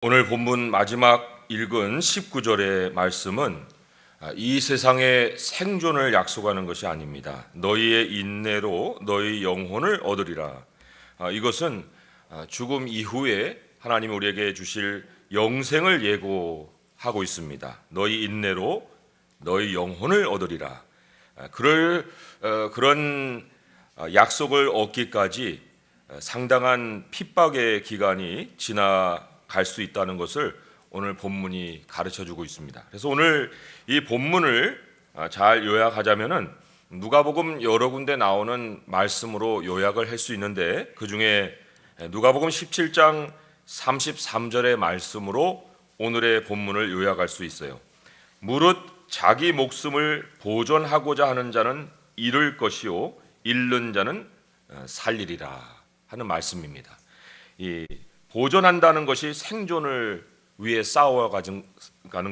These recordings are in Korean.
오늘 본문 마지막 읽은 19절의 말씀은 이 세상의 생존을 약속하는 것이 아닙니다. 너희의 인내로 너희 영혼을 얻으리라. 이것은 죽음 이후에 하나님이 우리에게 주실 영생을 예고하고 있습니다. 너희 인내로 너희 영혼을 얻으리라. 그런 약속을 얻기까지 상당한 핍박의 기간이 지나갈 수 있다는 것을 오늘 본문이 가르쳐주고 있습니다. 그래서 오늘 이 본문을 잘 요약하자면은 누가복음 여러 군데 나오는 말씀으로 요약을 할 수 있는데, 그 중에 누가복음 17장 33절의 말씀으로 오늘의 본문을 요약할 수 있어요. 무릇 자기 목숨을 보존하고자 하는 자는 잃을 것이요 잃는 자는 살리리라 하는 말씀입니다. 이 보존한다는 것이 생존을 위해 싸워가는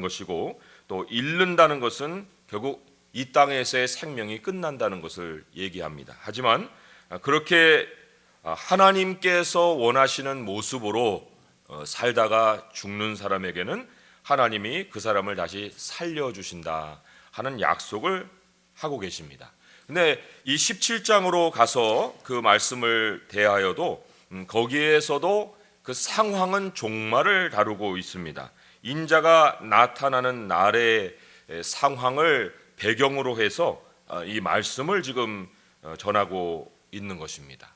것이고, 또 잃는다는 것은 결국 이 땅에서의 생명이 끝난다는 것을 얘기합니다. 하지만 그렇게 하나님께서 원하시는 모습으로 살다가 죽는 사람에게는 하나님이 그 사람을 다시 살려주신다 하는 약속을 하고 계십니다. 근데 이 17장으로 가서 그 말씀을 대하여도 거기에서도 그 상황은 종말을 다루고 있습니다. 인자가 나타나는 날의 상황을 배경으로 해서 이 말씀을 지금 전하고 있는 것입니다.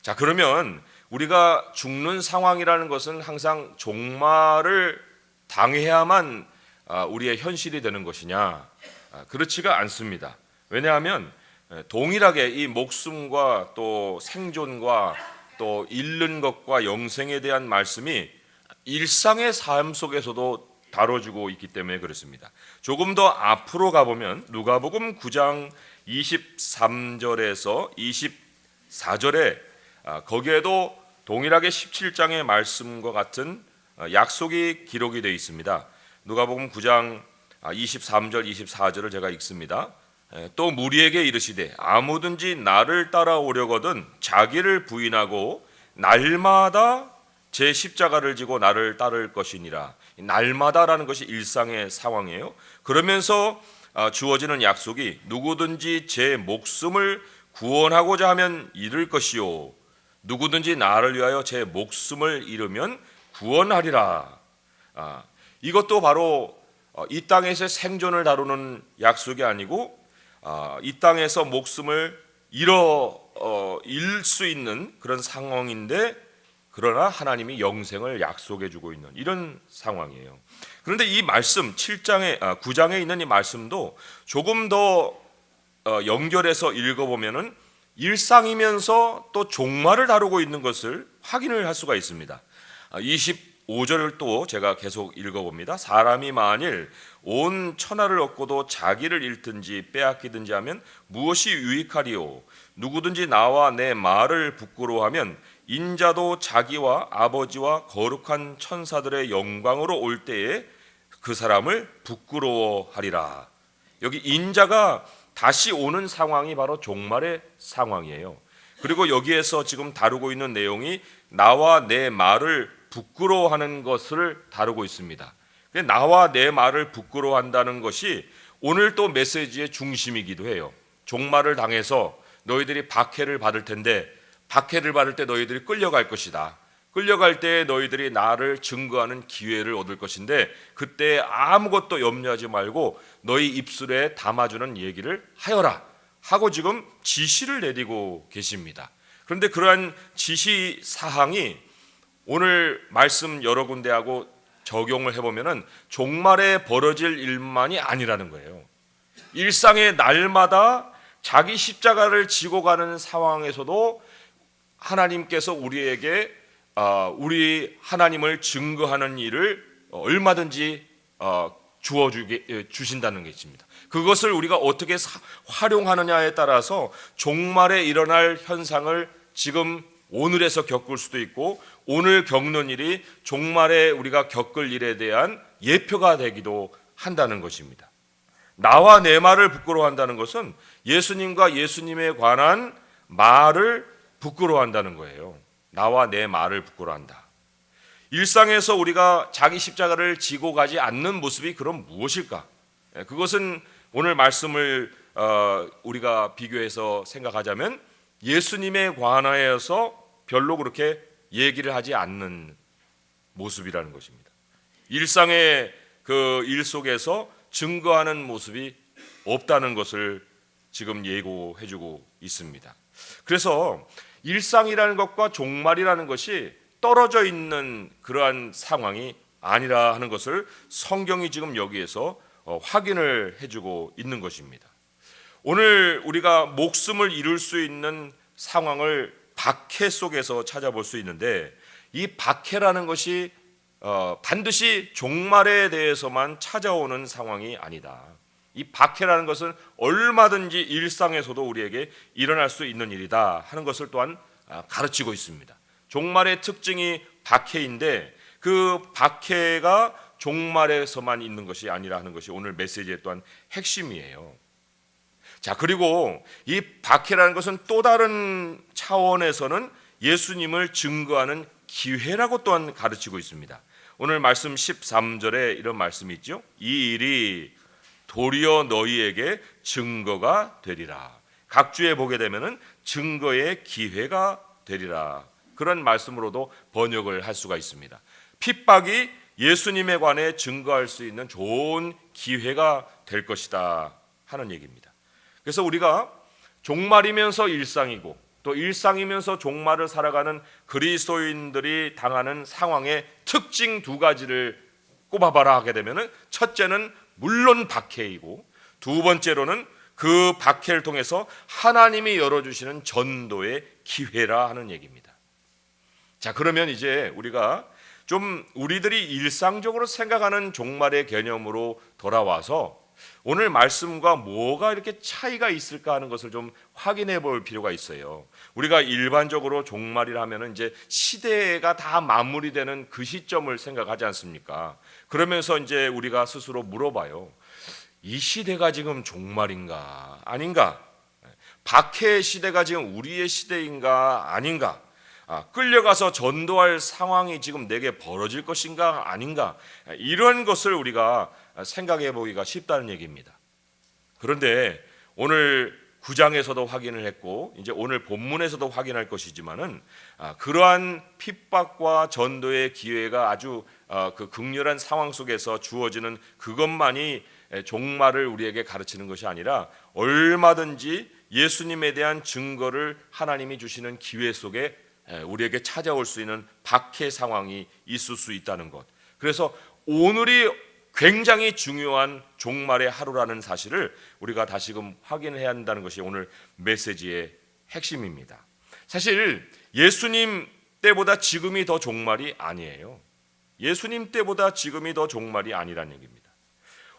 자, 그러면 우리가 죽는 상황이라는 것은 항상 종말을 당해야만 우리의 현실이 되는 것이냐? 그렇지가 않습니다. 왜냐하면 동일하게 이 목숨과 또 생존과 또 잃는 것과 영생에 대한 말씀이 일상의 삶 속에서도 다뤄지고 있기 때문에 그렇습니다. 조금 더 앞으로 가보면 누가복음 9장 23절에서 24절에 거기에도 동일하게 17장의 말씀과 같은 약속이 기록이 되어 있습니다. 누가복음 9장 23절 24절을 제가 읽습니다. 또 무리에게 이르시되 아무든지 나를 따라오려거든 자기를 부인하고 날마다 제 십자가를 지고 나를 따를 것이니라. 날마다라는 것이 일상의 상황이에요. 그러면서 주어지는 약속이 누구든지 제 목숨을 구원하고자 하면 잃을 것이요 누구든지 나를 위하여 제 목숨을 잃으면 구원하리라. 이것도 바로 이 땅에서 생존을 다루는 약속이 아니고 이 땅에서 목숨을 잃을 수 있는 그런 상황인데, 그러나 하나님이 영생을 약속해 주고 있는 이런 상황이에요. 그런데 이 말씀 9장에 있는 이 말씀도 조금 더 연결해서 읽어보면은 일상이면서 또 종말을 다루고 있는 것을 확인을 할 수가 있습니다. 25절을 또 제가 계속 읽어봅니다. 사람이 만일 온 천하를 얻고도 자기를 잃든지 빼앗기든지 하면 무엇이 유익하리요? 누구든지 나와 내 말을 부끄러워하면 인자도 자기와 아버지와 거룩한 천사들의 영광으로 올 때에 그 사람을 부끄러워하리라. 여기 인자가 다시 오는 상황이 바로 종말의 상황이에요. 그리고 여기에서 지금 다루고 있는 내용이 나와 내 말을 부끄러워하는 것을 다루고 있습니다. 나와 내 말을 부끄러워한다는 것이 오늘 또 메시지의 중심이기도 해요. 종말을 당해서 너희들이 박해를 받을 텐데, 박해를 받을 때 너희들이 끌려갈 것이다. 끌려갈 때 너희들이 나를 증거하는 기회를 얻을 것인데, 그때 아무것도 염려하지 말고 너희 입술에 담아주는 얘기를 하여라 하고 지금 지시를 내리고 계십니다. 그런데 그러한 지시 사항이 오늘 말씀 여러 군데하고 적용을 해보면은 종말에 벌어질 일만이 아니라는 거예요. 일상의 날마다 자기 십자가를 지고 가는 상황에서도 하나님께서 우리에게 우리 하나님을 증거하는 일을 얼마든지 주신다는 것입니다. 그것을 우리가 어떻게 활용하느냐에 따라서 종말에 일어날 현상을 지금 오늘에서 겪을 수도 있고, 오늘 겪는 일이 종말에 우리가 겪을 일에 대한 예표가 되기도 한다는 것입니다. 나와 내 말을 부끄러워한다는 것은 예수님과 예수님에 관한 말을 부끄러워한다는 거예요. 나와 내 말을 부끄러워한다. 일상에서 우리가 자기 십자가를 지고 가지 않는 모습이 그럼 무엇일까? 그것은 오늘 말씀을 우리가 비교해서 생각하자면 예수님에 관하여서 별로 그렇게 얘기를 하지 않는 모습이라는 것입니다. 일상의 그 일 속에서 증거하는 모습이 없다는 것을 지금 예고해주고 있습니다. 그래서 일상이라는 것과 종말이라는 것이 떨어져 있는 그러한 상황이 아니라 하는 것을 성경이 지금 여기에서 확인을 해주고 있는 것입니다. 오늘 우리가 목숨을 잃을 수 있는 상황을 박해 속에서 찾아볼 수 있는데, 이 박해라는 것이 반드시 종말에 대해서만 찾아오는 상황이 아니다. 이 박해라는 것은 얼마든지 일상에서도 우리에게 일어날 수 있는 일이다 하는 것을 또한 가르치고 있습니다. 종말의 특징이 박해인데 그 박해가 종말에서만 있는 것이 아니라 하는 것이 오늘 메시지의 또한 핵심이에요. 자, 그리고 이 박해라는 것은 또 다른 차원에서는 예수님을 증거하는 기회라고 또한 가르치고 있습니다. 오늘 말씀 13절에 이런 말씀이 있죠. 이 일이 도리어 너희에게 증거가 되리라. 각주에 보게 되면은 증거의 기회가 되리라. 그런 말씀으로도 번역을 할 수가 있습니다. 핍박이 예수님에 관해 증거할 수 있는 좋은 기회가 될 것이다 하는 얘기입니다. 그래서 우리가 종말이면서 일상이고 또 일상이면서 종말을 살아가는 그리스도인들이 당하는 상황의 특징 두 가지를 꼽아봐라 하게 되면은, 첫째는 물론 박해이고 두 번째로는 그 박해를 통해서 하나님이 열어주시는 전도의 기회라 하는 얘기입니다. 자, 그러면 이제 우리가 좀 우리들이 일상적으로 생각하는 종말의 개념으로 돌아와서 오늘 말씀과 뭐가 이렇게 차이가 있을까 하는 것을 좀 확인해 볼 필요가 있어요. 우리가 일반적으로 종말이라 하면은 이제 시대가 다 마무리되는 그 시점을 생각하지 않습니까? 그러면서 이제 우리가 스스로 물어봐요. 이 시대가 지금 종말인가 아닌가? 박해의 시대가 지금 우리의 시대인가 아닌가? 끌려가서 전도할 상황이 지금 내게 벌어질 것인가 아닌가? 이런 것을 우리가 생각해 보기가 쉽다는 얘기입니다. 그런데 오늘 9장에서도 확인을 했고 이제 오늘 본문에서도 확인할 것이지만은 그러한 핍박과 전도의 기회가 아주 그 극렬한 상황 속에서 주어지는 그것만이 종말을 우리에게 가르치는 것이 아니라 얼마든지 예수님에 대한 증거를 하나님이 주시는 기회 속에 우리에게 찾아올 수 있는 박해 상황이 있을 수 있다는 것. 그래서 오늘이 굉장히 중요한 종말의 하루라는 사실을 우리가 다시금 확인해야 한다는 것이 오늘 메시지의 핵심입니다. 사실 예수님 때보다 지금이 더 종말이 아니에요. 예수님 때보다 지금이 더 종말이 아니라는 얘기입니다.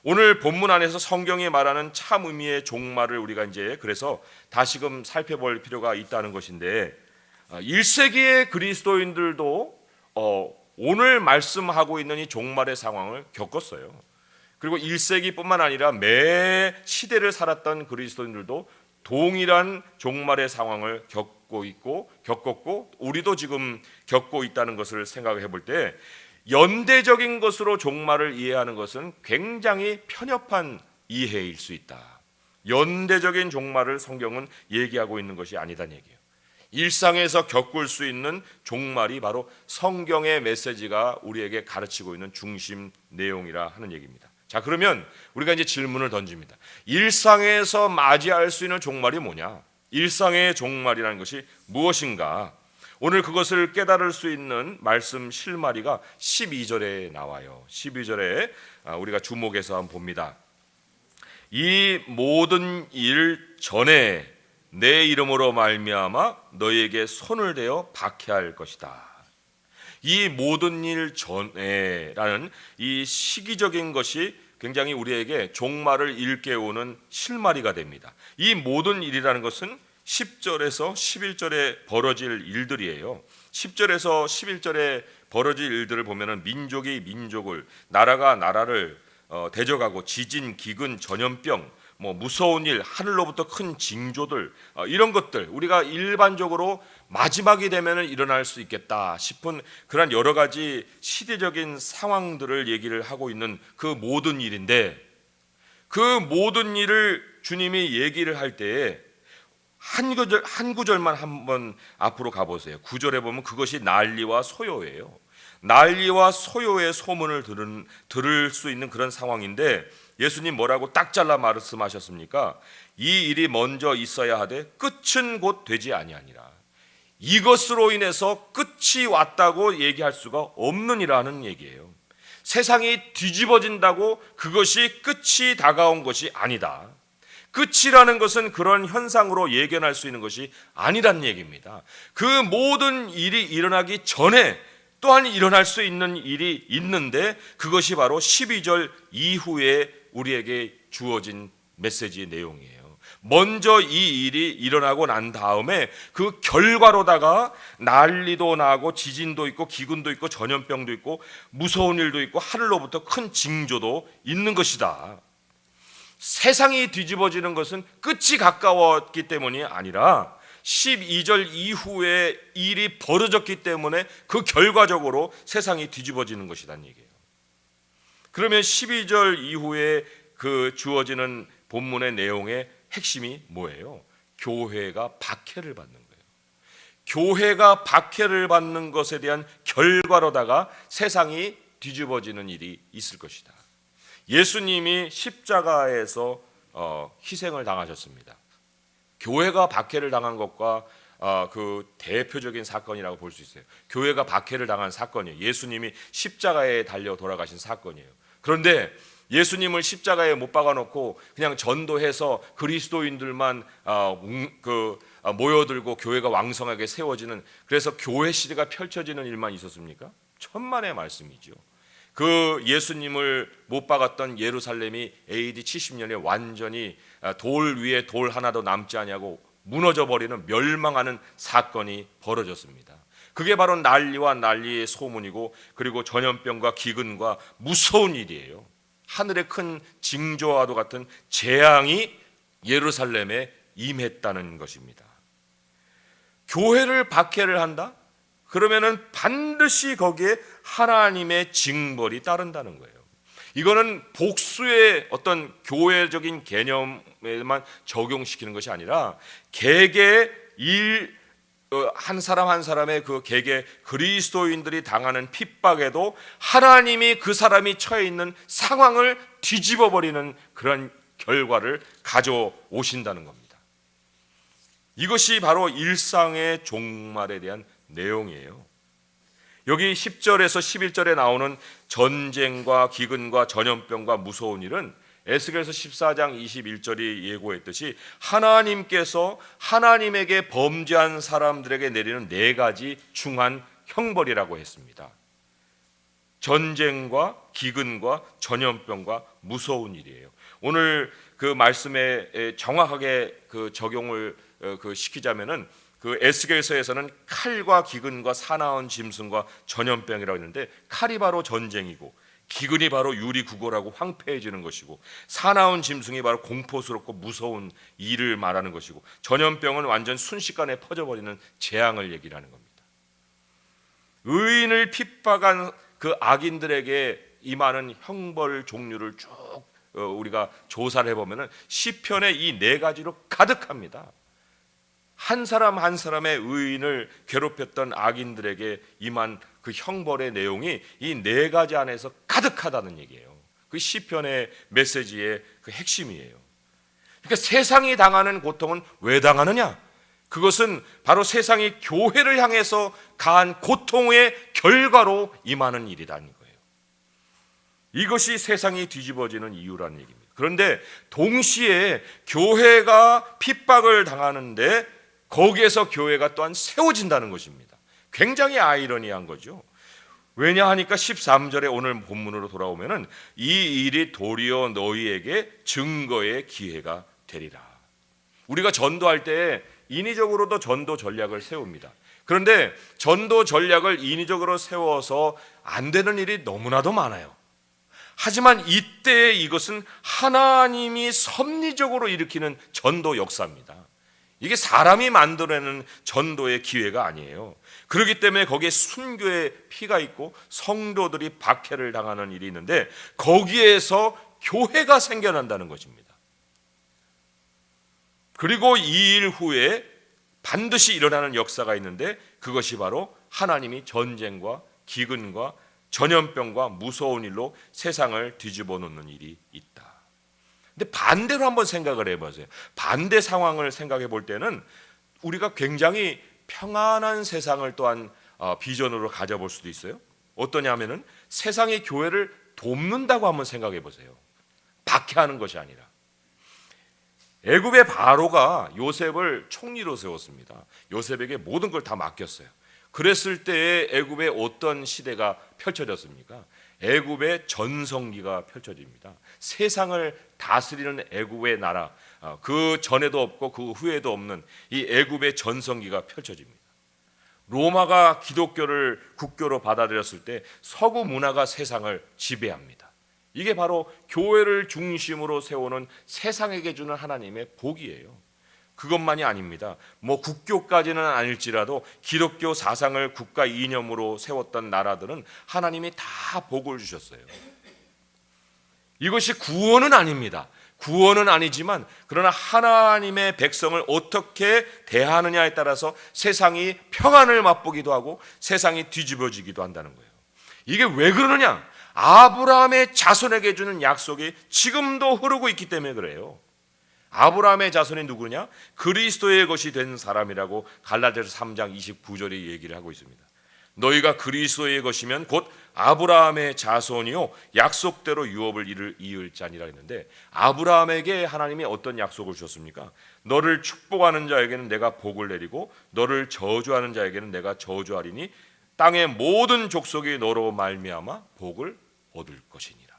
오늘 본문 안에서 성경이 말하는 참 의미의 종말을 우리가 이제 그래서 다시금 살펴볼 필요가 있다는 것인데, 1세기의 그리스도인들도 오늘 말씀하고 있는 이 종말의 상황을 겪었어요. 그리고 1세기뿐만 아니라 매 시대를 살았던 그리스도인들도 동일한 종말의 상황을 겪었고 우리도 지금 겪고 있다는 것을 생각해 볼 때, 연대적인 것으로 종말을 이해하는 것은 굉장히 편협한 이해일 수 있다. 연대적인 종말을 성경은 얘기하고 있는 것이 아니다는 얘기예요. 일상에서 겪을 수 있는 종말이 바로 성경의 메시지가 우리에게 가르치고 있는 중심 내용이라 하는 얘기입니다. 자, 그러면 우리가 이제 질문을 던집니다. 일상에서 맞이할 수 있는 종말이 뭐냐? 일상의 종말이라는 것이 무엇인가? 오늘 그것을 깨달을 수 있는 말씀 실마리가 12절에 나와요. 12절에 우리가 주목해서 한번 봅니다. 이 모든 일 전에 내 이름으로 말미암아 너희에게 손을 대어 박해할 것이다. 이 모든 일 전에라는 이 시기적인 것이 굉장히 우리에게 종말을 일깨우는 실마리가 됩니다. 이 모든 일이라는 것은 10절에서 11절에 벌어질 일들이에요. 10절에서 11절에 벌어질 일들을 보면은 민족이 민족을, 나라가 나라를 대적하고 지진, 기근, 전염병, 뭐 무서운 일, 하늘로부터 큰 징조들, 이런 것들 우리가 일반적으로 마지막이 되면은 일어날 수 있겠다 싶은 그런 여러 가지 시대적인 상황들을 얘기를 하고 있는 그 모든 일인데, 그 모든 일을 주님이 얘기를 할 때에 한 구절만 한번 앞으로 가보세요. 9절에 보면 그것이 난리와 소요예요. 난리와 소요의 소문을 들을 수 있는 그런 상황인데, 예수님 뭐라고 딱 잘라 말씀하셨습니까? 이 일이 먼저 있어야 하되 끝은 곧 되지 아니하니라. 이것으로 인해서 끝이 왔다고 얘기할 수가 없느니라는 얘기예요. 세상이 뒤집어진다고 그것이 끝이 다가온 것이 아니다. 끝이라는 것은 그런 현상으로 예견할 수 있는 것이 아니란 얘기입니다. 그 모든 일이 일어나기 전에 또한 일어날 수 있는 일이 있는데, 그것이 바로 12절 이후에 우리에게 주어진 메시지의 내용이에요. 먼저 이 일이 일어나고 난 다음에 그 결과로다가 난리도 나고 지진도 있고 기근도 있고 전염병도 있고 무서운 일도 있고 하늘로부터 큰 징조도 있는 것이다. 세상이 뒤집어지는 것은 끝이 가까웠기 때문이 아니라 12절 이후에 일이 벌어졌기 때문에 그 결과적으로 세상이 뒤집어지는 것이란 얘기예요. 그러면 12절 이후에 그 주어지는 본문의 내용의 핵심이 뭐예요? 교회가 박해를 받는 거예요. 교회가 박해를 받는 것에 대한 결과로다가 세상이 뒤집어지는 일이 있을 것이다. 예수님이 십자가에서 희생을 당하셨습니다. 교회가 박해를 당한 것과 그 대표적인 사건이라고 볼 수 있어요. 교회가 박해를 당한 사건이에요. 예수님이 십자가에 달려 돌아가신 사건이에요. 그런데 예수님을 십자가에 못 박아놓고 그냥 전도해서 그리스도인들만 모여들고 교회가 왕성하게 세워지는, 그래서 교회 시대가 펼쳐지는 일만 있었습니까? 천만의 말씀이죠. 그 예수님을 못 박았던 예루살렘이 AD 70년에 완전히 돌 위에 돌 하나도 남지 아니하고 무너져 버리는 멸망하는 사건이 벌어졌습니다. 그게 바로 난리와 난리의 소문이고, 그리고 전염병과 기근과 무서운 일이에요. 하늘의 큰 징조와도 같은 재앙이 예루살렘에 임했다는 것입니다. 교회를 박해를 한다? 그러면은 반드시 거기에 하나님의 징벌이 따른다는 거예요. 이거는 복수의 어떤 교회적인 개념에만 적용시키는 것이 아니라 개개의 한 사람 한 사람의 그 개개 그리스도인들이 당하는 핍박에도 하나님이 그 사람이 처해 있는 상황을 뒤집어 버리는 그런 결과를 가져오신다는 겁니다. 이것이 바로 일상의 종말에 대한 내용이에요. 여기 10절에서 11절에 나오는 전쟁과 기근과 전염병과 무서운 일은 에스겔서 14장 21절이 예고했듯이 하나님께서 하나님에게 범죄한 사람들에게 내리는 4가지 중한 형벌이라고 했습니다. 전쟁과 기근과 전염병과 무서운 일이에요. 오늘 그 말씀에 정확하게 그 적용을 시키자면은 그 에스겔서에서는 칼과 기근과 사나운 짐승과 전염병이라고 했는데, 칼이 바로 전쟁이고 기근이 바로 유리구걸하고 황폐해지는 것이고, 사나운 짐승이 바로 공포스럽고 무서운 일을 말하는 것이고, 전염병은 완전 순식간에 퍼져버리는 재앙을 얘기를 하는 겁니다. 의인을 핍박한 그 악인들에게 임하는 형벌 종류를 쭉 우리가 조사를 해보면 시편의 이 4가지로 가득합니다. 한 사람 한 사람의 의인을 괴롭혔던 악인들에게 임한 그 형벌의 내용이 이 4가지 안에서 가득하다는 얘기예요. 그 시편의 메시지의 그 핵심이에요. 그러니까 세상이 당하는 고통은 왜 당하느냐? 그것은 바로 세상이 교회를 향해서 가한 고통의 결과로 임하는 일이라는 거예요. 이것이 세상이 뒤집어지는 이유라는 얘기입니다. 그런데 동시에 교회가 핍박을 당하는데 거기에서 교회가 또한 세워진다는 것입니다. 굉장히 아이러니한 거죠. 왜냐 하니까 13절에 오늘 본문으로 돌아오면은 이 일이 도리어 너희에게 증거의 기회가 되리라. 우리가 전도할 때 인위적으로도 전도 전략을 세웁니다. 그런데 전도 전략을 인위적으로 세워서 안 되는 일이 너무나도 많아요. 하지만 이때 이것은 하나님이 섭리적으로 일으키는 전도 역사입니다. 이게 사람이 만들어내는 전도의 기회가 아니에요. 그렇기 때문에 거기에 순교의 피가 있고 성도들이 박해를 당하는 일이 있는데 거기에서 교회가 생겨난다는 것입니다. 그리고 이 일 후에 반드시 일어나는 역사가 있는데 그것이 바로 하나님이 전쟁과 기근과 전염병과 무서운 일로 세상을 뒤집어 놓는 일이 있다. 근데 반대로 한번 생각을 해보세요. 반대 상황을 생각해 볼 때는 우리가 굉장히 평안한 세상을 또한 비전으로 가져볼 수도 있어요. 어떠냐면은 세상의 교회를 돕는다고 한번 생각해 보세요. 박해하는 것이 아니라. 애굽의 바로가 요셉을 총리로 세웠습니다. 요셉에게 모든 걸 다 맡겼어요. 그랬을 때에 애굽의 어떤 시대가 펼쳐졌습니까? 애굽의 전성기가 펼쳐집니다. 세상을 다스리는 애굽의 나라, 그 전에도 없고 그 후에도 없는 이 애굽의 전성기가 펼쳐집니다. 로마가 기독교를 국교로 받아들였을 때 서구 문화가 세상을 지배합니다. 이게 바로 교회를 중심으로 세우는 세상에게 주는 하나님의 복이에요. 그것만이 아닙니다. 국교까지는 아닐지라도 기독교 사상을 국가 이념으로 세웠던 나라들은 하나님이 다 복을 주셨어요. 이것이 구원은 아닙니다. 구원은 아니지만 그러나 하나님의 백성을 어떻게 대하느냐에 따라서 세상이 평안을 맛보기도 하고 세상이 뒤집어지기도 한다는 거예요. 이게 왜 그러느냐? 아브라함의 자손에게 주는 약속이 지금도 흐르고 있기 때문에 그래요. 아브라함의 자손이 누구냐? 그리스도의 것이 된 사람이라고 갈라디아서 3장 29절에 얘기를 하고 있습니다. 너희가 그리스도의 것이면 곧 아브라함의 자손이요 약속대로 유업을 이을 자니라 했는데 아브라함에게 하나님이 어떤 약속을 주셨습니까? 너를 축복하는 자에게는 내가 복을 내리고 너를 저주하는 자에게는 내가 저주하리니 땅의 모든 족속이 너로 말미암아 복을 얻을 것이니라.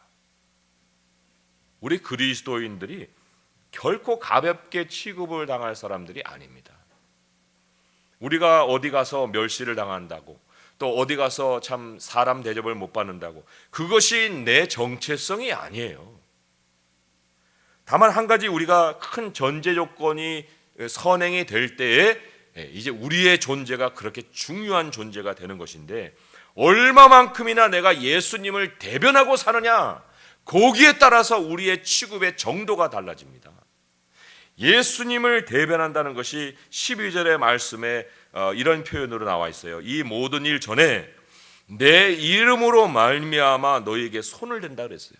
우리 그리스도인들이 결코 가볍게 취급을 당할 사람들이 아닙니다. 우리가 어디 가서 멸시를 당한다고 또 어디 가서 참 사람 대접을 못 받는다고 그것이 내 정체성이 아니에요. 다만 한 가지 우리가 큰 전제 조건이 선행이 될 때에 이제 우리의 존재가 그렇게 중요한 존재가 되는 것인데 얼마만큼이나 내가 예수님을 대변하고 사느냐 거기에 따라서 우리의 취급의 정도가 달라집니다. 예수님을 대변한다는 것이 12절의 말씀에 이런 표현으로 나와 있어요. 이 모든 일 전에 내 이름으로 말미암아 너희에게 손을 댄다 그랬어요.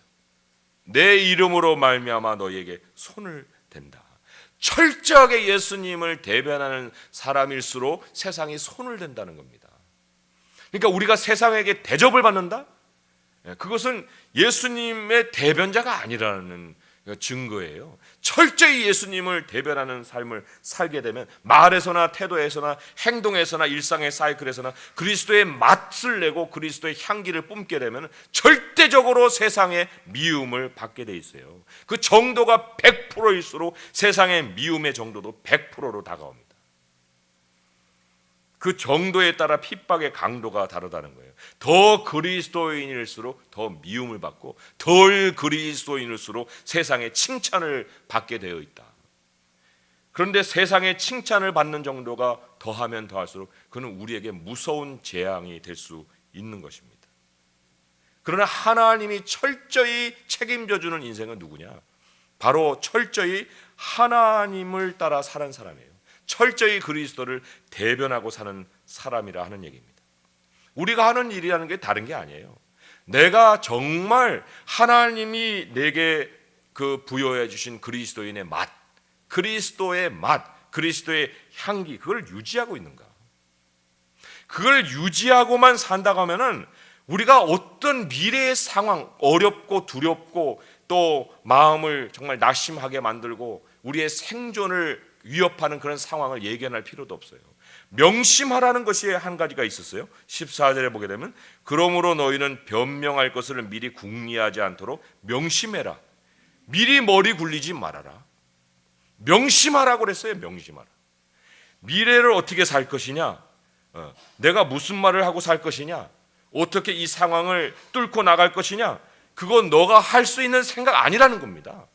내 이름으로 말미암아 너희에게 손을 댄다. 철저하게 예수님을 대변하는 사람일수록 세상이 손을 댄다는 겁니다. 그러니까 우리가 세상에게 대접을 받는다? 그것은 예수님의 대변자가 아니라는 증거예요. 철저히 예수님을 대변하는 삶을 살게 되면 말에서나 태도에서나 행동에서나 일상의 사이클에서나 그리스도의 맛을 내고 그리스도의 향기를 뿜게 되면 절대적으로 세상의 미움을 받게 돼 있어요. 그 정도가 100%일수록 세상의 미움의 정도도 100%로 다가옵니다. 그 정도에 따라 핍박의 강도가 다르다는 거예요. 더 그리스도인일수록 더 미움을 받고 덜 그리스도인일수록 세상의 칭찬을 받게 되어 있다. 그런데 세상의 칭찬을 받는 정도가 더하면 더할수록 그는 우리에게 무서운 재앙이 될 수 있는 것입니다. 그러나 하나님이 철저히 책임져 주는 인생은 누구냐? 바로 철저히 하나님을 따라 사는 사람이에요. 철저히 그리스도를 대변하고 사는 사람이라 하는 얘기입니다. 우리가 하는 일이라는 게 다른 게 아니에요. 내가 정말 하나님이 내게 그 부여해 주신 그리스도인의 맛, 그리스도의 맛, 그리스도의 향기 그걸 유지하고 있는가? 그걸 유지하고만 산다고 하면은 우리가 어떤 미래의 상황, 어렵고 두렵고 또 마음을 정말 낙심하게 만들고 우리의 생존을 위협하는 그런 상황을 예견할 필요도 없어요. 명심하라는 것이 한 가지가 있었어요. 14절에 보게 되면 그러므로 너희는 변명할 것을 미리 궁리하지 않도록 명심해라. 미리 머리 굴리지 말아라. 명심하라고 그랬어요. 명심하라. 미래를 어떻게 살 것이냐? 내가 무슨 말을 하고 살 것이냐? 어떻게 이 상황을 뚫고 나갈 것이냐? 그건 너가 할 수 있는 생각 아니라는 겁니다.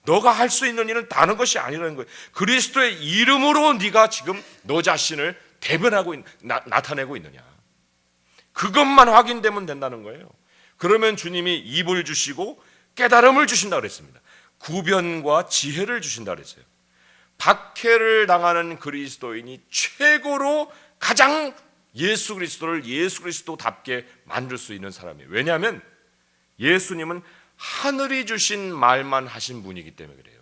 너가 할 수 있는 일은 다른 것이 아니라는 거예요. 그리스도의 이름으로 네가 지금 너 자신을 대변하고 나타내고 있느냐, 그것만 확인되면 된다는 거예요. 그러면 주님이 입을 주시고 깨달음을 주신다 그랬습니다. 구변과 지혜를 주신다 그랬어요. 박해를 당하는 그리스도인이 최고로 가장 예수 그리스도를 예수 그리스도답게 만들 수 있는 사람이에요. 왜냐하면 예수님은 하늘이 주신 말만 하신 분이기 때문에 그래요.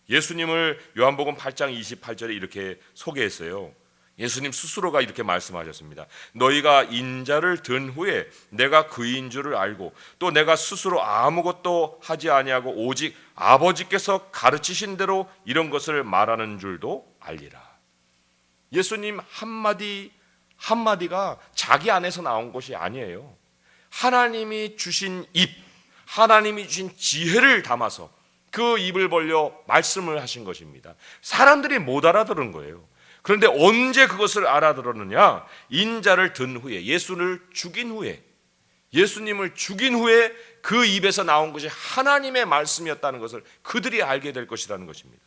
예수님을 요한복음 8장 28절에 이렇게 소개했어요. 예수님 스스로가 이렇게 말씀하셨습니다. 너희가 인자를 든 후에 내가 그인 줄을 알고 또 내가 스스로 아무것도 하지 아니하고 오직 아버지께서 가르치신 대로 이런 것을 말하는 줄도 알리라. 예수님 한마디 한마디가 자기 안에서 나온 것이 아니에요. 하나님이 주신 입, 하나님이 주신 지혜를 담아서 그 입을 벌려 말씀을 하신 것입니다. 사람들이 못 알아들은 거예요. 그런데 언제 그것을 알아들었느냐? 인자를 든 후에, 예수를 죽인 후에, 예수님을 죽인 후에 그 입에서 나온 것이 하나님의 말씀이었다는 것을 그들이 알게 될 것이라는 것입니다.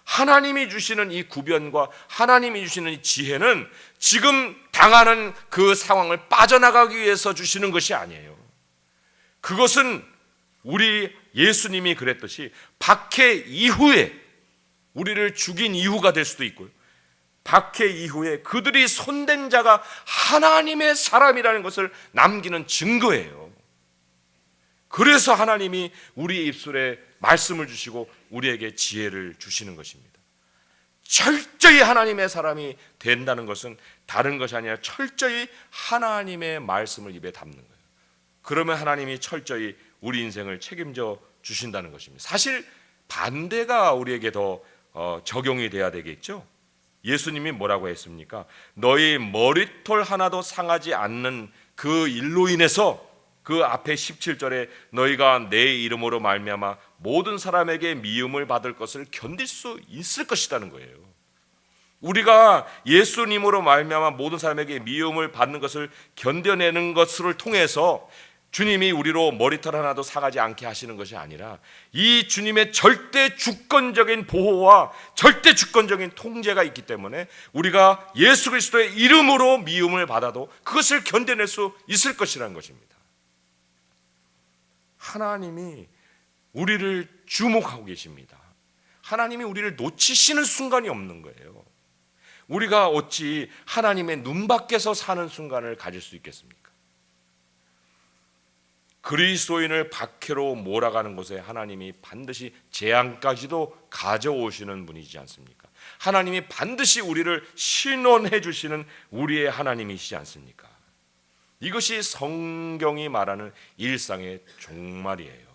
하나님이 주시는 이 구변과 하나님이 주시는 이 지혜는 지금 당하는 그 상황을 빠져나가기 위해서 주시는 것이 아니에요. 그것은 우리 예수님이 그랬듯이 박해 이후에, 우리를 죽인 이후가 될 수도 있고요, 박해 이후에 그들이 손댄 자가 하나님의 사람이라는 것을 남기는 증거예요. 그래서 하나님이 우리 입술에 말씀을 주시고 우리에게 지혜를 주시는 것입니다. 철저히 하나님의 사람이 된다는 것은 다른 것이 아니라 철저히 하나님의 말씀을 입에 담는 거예요. 그러면 하나님이 철저히 우리 인생을 책임져 주신다는 것입니다. 사실 반대가 우리에게 더 적용이 돼야 되겠죠. 예수님이 뭐라고 했습니까? 너희 머리털 하나도 상하지 않는 그 일로 인해서, 그 앞에 17절에 너희가 내 이름으로 말미암아 모든 사람에게 미움을 받을 것을 견딜 수 있을 것이라는 거예요. 우리가 예수님으로 말미암아 모든 사람에게 미움을 받는 것을 견뎌내는 것을 통해서 주님이 우리로 머리털 하나도 상하지 않게 하시는 것이 아니라 이 주님의 절대 주권적인 보호와 절대 주권적인 통제가 있기 때문에 우리가 예수 그리스도의 이름으로 미움을 받아도 그것을 견뎌낼 수 있을 것이라는 것입니다. 하나님이 우리를 주목하고 계십니다. 하나님이 우리를 놓치시는 순간이 없는 거예요. 우리가 어찌 하나님의 눈 밖에서 사는 순간을 가질 수 있겠습니까? 그리스도인을 박해로 몰아가는 곳에 하나님이 반드시 재앙까지도 가져오시는 분이지 않습니까? 하나님이 반드시 우리를 신원해 주시는 우리의 하나님이시지 않습니까? 이것이 성경이 말하는 일상의 종말이에요.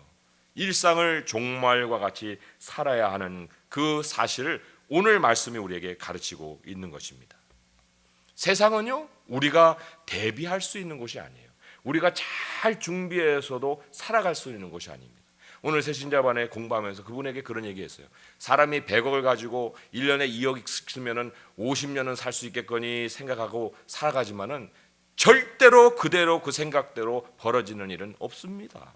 일상을 종말과 같이 살아야 하는 그 사실을 오늘 말씀이 우리에게 가르치고 있는 것입니다. 세상은요, 우리가 대비할 수 있는 곳이 아니에요. 우리가 잘 준비해서도 살아갈 수 있는 곳이 아닙니다. 오늘 새신자반에 공부하면서 그분에게 그런 얘기했어요. 사람이 100억을 가지고 1년에 2억 쓰면 50년은 살 수 있겠거니 생각하고 살아가지만은 절대로 그대로 그 생각대로 벌어지는 일은 없습니다.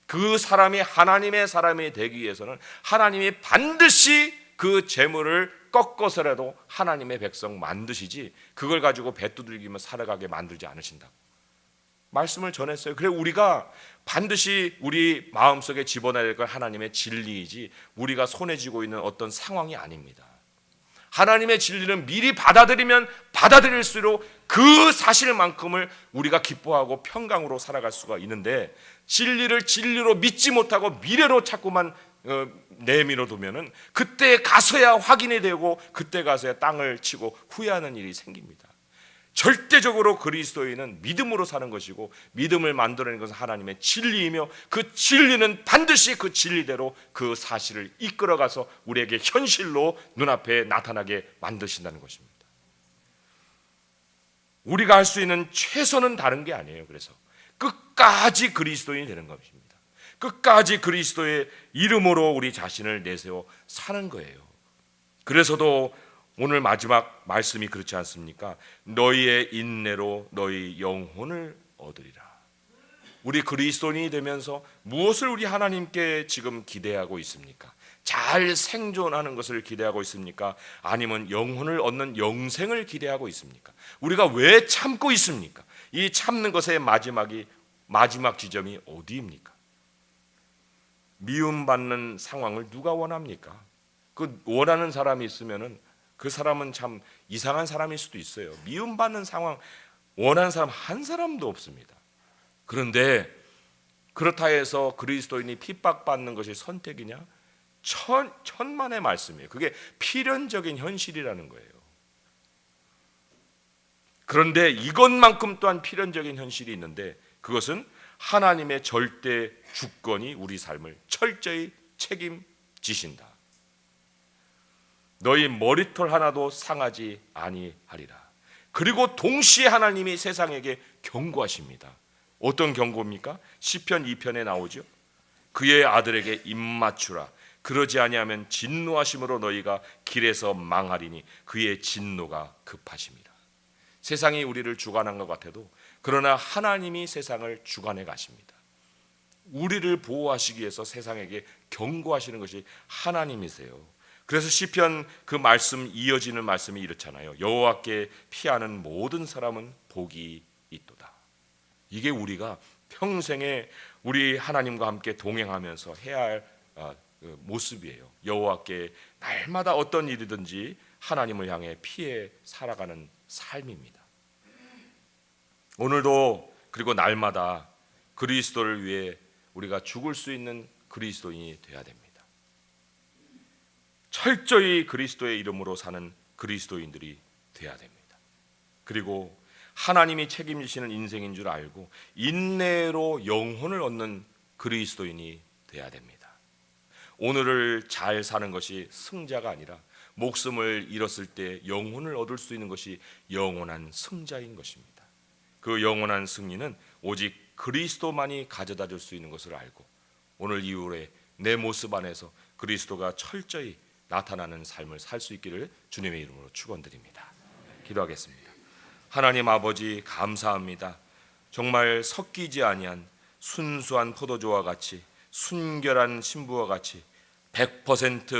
그 사람이 하나님의 사람이 되기 위해서는 하나님이 반드시 그 재물을 꺾어서라도 하나님의 백성 만드시지 그걸 가지고 배 두들기며 살아가게 만들지 않으신다고 말씀을 전했어요. 그래 우리가 반드시 우리 마음속에 집어넣어야 될 건 하나님의 진리이지 우리가 손에 쥐고 있는 어떤 상황이 아닙니다. 하나님의 진리는 미리 받아들이면 받아들일수록 그 사실만큼을 우리가 기뻐하고 평강으로 살아갈 수가 있는데, 진리를 진리로 믿지 못하고 미래로 자꾸만 내밀어 두면은 그때 가서야 확인이 되고 그때 가서야 땅을 치고 후회하는 일이 생깁니다. 절대적으로 그리스도인은 믿음으로 사는 것이고 믿음을 만들어내는 것은 하나님의 진리이며 그 진리는 반드시 그 진리대로 그 사실을 이끌어가서 우리에게 현실로 눈앞에 나타나게 만드신다는 것입니다. 우리가 할 수 있는 최선은 다른 게 아니에요. 그래서 끝까지 그리스도인이 되는 것입니다. 끝까지 그리스도의 이름으로 우리 자신을 내세워 사는 거예요. 그래서도 오늘 마지막 말씀이 그렇지 않습니까? 너희의 인내로 너희 영혼을 얻으리라. 우리 그리스도인이 되면서 무엇을 우리 하나님께 지금 기대하고 있습니까? 잘 생존하는 것을 기대하고 있습니까? 아니면 영혼을 얻는 영생을 기대하고 있습니까? 우리가 왜 참고 있습니까? 이 참는 것의 마지막 지점이 어디입니까? 미움받는 상황을 누가 원합니까? 그 원하는 사람이 있으면은 그 사람은 참 이상한 사람일 수도 있어요. 미움받는 상황 원하는 사람 한 사람도 없습니다. 그런데 그렇다 해서 그리스도인이 핍박받는 것이 선택이냐? 천만의 말씀이에요. 그게 필연적인 현실이라는 거예요. 그런데 이것만큼 또한 필연적인 현실이 있는데 그것은 하나님의 절대 주권이 우리 삶을 철저히 책임지신다. 너희 머리털 하나도 상하지 아니하리라. 그리고 동시에 하나님이 세상에게 경고하십니다. 어떤 경고입니까? 시편 2편에 나오죠. 그의 아들에게 입맞추라. 그러지 아니하면 진노하심으로 너희가 길에서 망하리니 그의 진노가 급하십니다. 세상이 우리를 주관한 것 같아도 그러나 하나님이 세상을 주관해 가십니다. 우리를 보호하시기 위해서 세상에게 경고하시는 것이 하나님이세요. 그래서 시편 그 말씀 이어지는 말씀이 이렇잖아요. 여호와께 피하는 모든 사람은 복이 있도다. 이게 우리가 평생에 우리 하나님과 함께 동행하면서 해야 할 모습이에요. 여호와께 날마다 어떤 일이든지 하나님을 향해 피해 살아가는 삶입니다. 오늘도 그리고 날마다 그리스도를 위해 우리가 죽을 수 있는 그리스도인이 되어야 됩니다. 철저히 그리스도의 이름으로 사는 그리스도인들이 되어야 됩니다. 그리고 하나님이 책임지시는 인생인 줄 알고 인내로 영혼을 얻는 그리스도인이 되어야 됩니다. 오늘을 잘 사는 것이 승자가 아니라 목숨을 잃었을 때 영혼을 얻을 수 있는 것이 영원한 승자인 것입니다. 그 영원한 승리는 오직 그리스도만이 가져다 줄 수 있는 것을 알고 오늘 이후에 내 모습 안에서 그리스도가 철저히 나타나는 삶을 살 수 있기를 주님의 이름으로 축원드립니다. 기도하겠습니다. 하나님 아버지 감사합니다. 정말 섞이지 아니한 순수한 포도주와 같이 순결한 신부와 같이 100%